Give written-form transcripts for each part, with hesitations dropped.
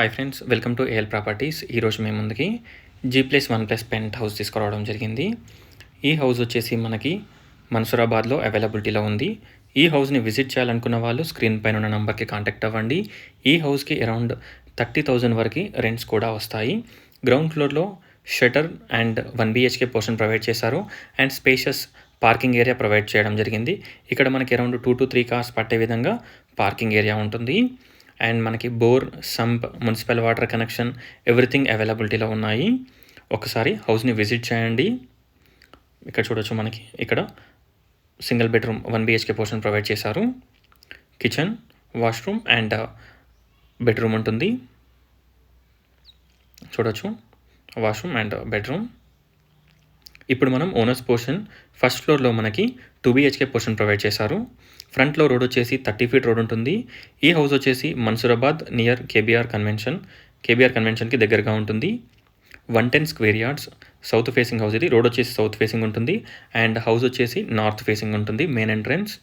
Hi friends, welcome to AL properties. ఈరోజు మేము ముందుకి G+1+ పెంట్ హౌస్ తీసుకురావడం జరిగింది. ఈ హౌస్ వచ్చేసి మనకి మన్సూరాబాద్లో అవైలబిలిటీలో ఉంది. ఈ హౌస్ని విజిట్ చేయాలనుకున్న వాళ్ళు స్క్రీన్ పైన ఉన్న నెంబర్కి కాంటాక్ట్ అవ్వండి. ఈ హౌస్కి అరౌండ్ 30,000 వరకు రెంట్స్ కూడా వస్తాయి. గ్రౌండ్ ఫ్లోర్లో shutter and 1 BHK portion provide చేశారు and spacious parking area provide చేయడం జరిగింది. ఇక్కడ మనకి అరౌండ్ 2 to 3 కార్స్ పట్టే విధంగా పార్కింగ్ ఏరియా ఉంటుంది. అండ్ మనకి bore, sump, municipal water connection everything అవైలబిలిటీలో ఉన్నాయి. ఒకసారి హౌస్ని విజిట్ చేయండి. ఇక్కడ చూడొచ్చు, మనకి ఇక్కడ single bedroom 1 BHK portion provide చేశారు. కిచెన్, వాష్రూమ్ అండ్ బెడ్రూమ్ ఉంటుంది. చూడొచ్చు, వాష్రూమ్ అండ్ బెడ్రూమ్. ఇప్పుడు మనం ఓనర్స్ పోర్షన్ ఫస్ట్ ఫ్లోర్లో మనకి 2 BHK పోర్షన్ ప్రొవైడ్ చేశారు. ఫ్రంట్లో రోడ్ వచ్చేసి 30 feet రోడ్ ఉంటుంది. ఈ హౌస్ వచ్చేసి మన్సూరాబాద్ నియర్ కేబీఆర్ కన్వెన్షన్కి దగ్గరగా ఉంటుంది. 110 square yards south facing house. ఇది రోడ్ వచ్చేసి సౌత్ ఫేసింగ్ ఉంటుంది అండ్ హౌస్ వచ్చేసి నార్త్ ఫేసింగ్ ఉంటుంది. మెయిన్ ఎంట్రన్స్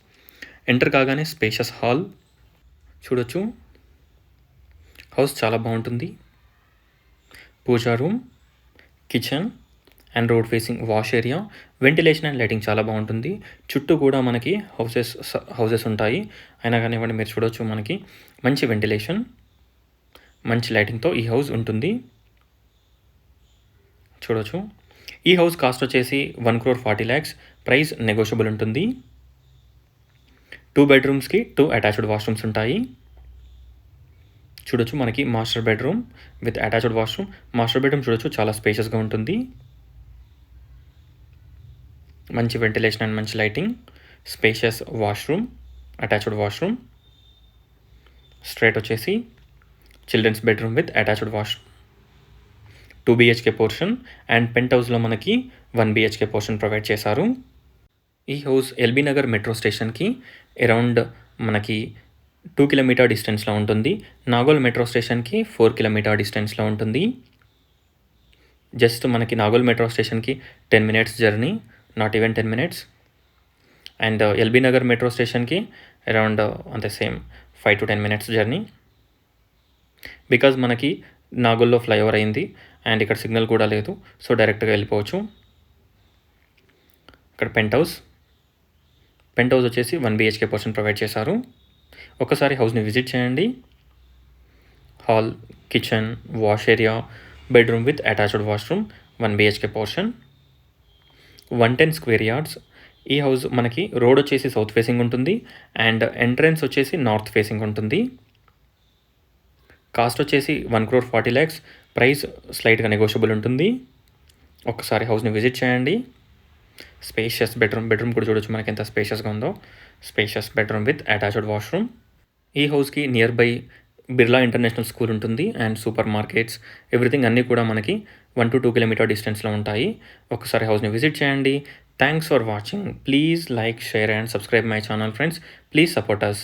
ఎంటర్ కాగానే స్పేషియస్ హాల్ చూడొచ్చు. హౌస్ చాలా బాగుంటుంది. Puja room, kitchen and road facing wash area, ventilation and lighting చాలా బాగుంటుంది. చుట్టూ కూడా మనకి హౌసెస్ ఉంటాయి. అయినా కానివ్వండి, మీరు చూడొచ్చు, మనకి మంచి వెంటిలేషన్, మంచి లైటింగ్తో ఈ హౌస్ ఉంటుంది. చూడొచ్చు, ఈ హౌస్ కాస్ట్ వచ్చేసి 1,40,00,000. ప్రైస్ నెగోషియబుల్ ఉంటుంది. 2 bedrooms-కి 2 అటాచ్డ్ వాష్రూమ్స్ ఉంటాయి. చూడొచ్చు, మనకి master bedroom with attached washroom. Master bedroom చూడొచ్చు, చాలా స్పేషియస్గా ఉంటుంది. మంచి వెంటిలేషన్ అండ్ మంచి lighting. Spacious washroom, attached washroom. Straight వచ్చేసి children's bedroom with attached washroom. 2 BHK portion and పెంట్ హౌస్లో మనకి 1 BHK పోర్షన్ ప్రొవైడ్ చేశారు. ఈ హౌస్ ఎల్బీ నగర్ మెట్రో స్టేషన్కి అరౌండ్ మనకి 2 km డిస్టెన్స్లో ఉంటుంది. నాగోల్ మెట్రో స్టేషన్కి 4 km డిస్టెన్స్లో ఉంటుంది. జస్ట్ మనకి నాగోల్ మెట్రో స్టేషన్కి 10 minutes journey, not even 10 minutes. And LB Nagar metro స్టేషన్కి అరౌండ్ అంతే, same 5 to 10 minutes journey. Because మనకి నాగోల్లో ఫ్లైఓవర్ అయింది అండ్ ఇక్కడ సిగ్నల్ కూడా లేదు, సో డైరెక్ట్గా వెళ్ళిపోవచ్చు. ఇక్కడ పెంట్ హౌస్ వచ్చేసి 1 BHK పోర్షన్ ప్రొవైడ్ చేశారు. ఒకసారి హౌస్ని విజిట్ చేయండి. Hall, kitchen, wash area, bedroom with attached washroom, 1 BHK portion, 110 square yards. ఈ హౌస్ మనకి రోడ్ వచ్చేసి సౌత్ ఫేసింగ్ ఉంటుంది అండ్ ఎంట్రన్స్ వచ్చేసి నార్త్ ఫేసింగ్ ఉంటుంది. కాస్ట్ వచ్చేసి 1,40,00,000. ప్రైస్ స్లైట్గా నెగోషియబుల్ ఉంటుంది. ఒకసారి హౌస్ని విజిట్ చేయండి. స్పేషియస్ బెడ్రూమ్ కూడా చూడొచ్చు, మనకి ఎంత స్పేషియస్గా ఉందో. Spacious bedroom with attached washroom. ఈ హౌస్కి near by Birla international school ఉంటుంది అండ్ సూపర్ మార్కెట్స్ ఎవ్రీథింగ్ అన్నీ కూడా మనకి 1 to 2 km డిస్టెన్స్లో ఉంటాయి. ఒకసారి హౌస్ని విజిట్ చేయండి. Thanks for watching. Please like, share and subscribe my channel friends. Please support us.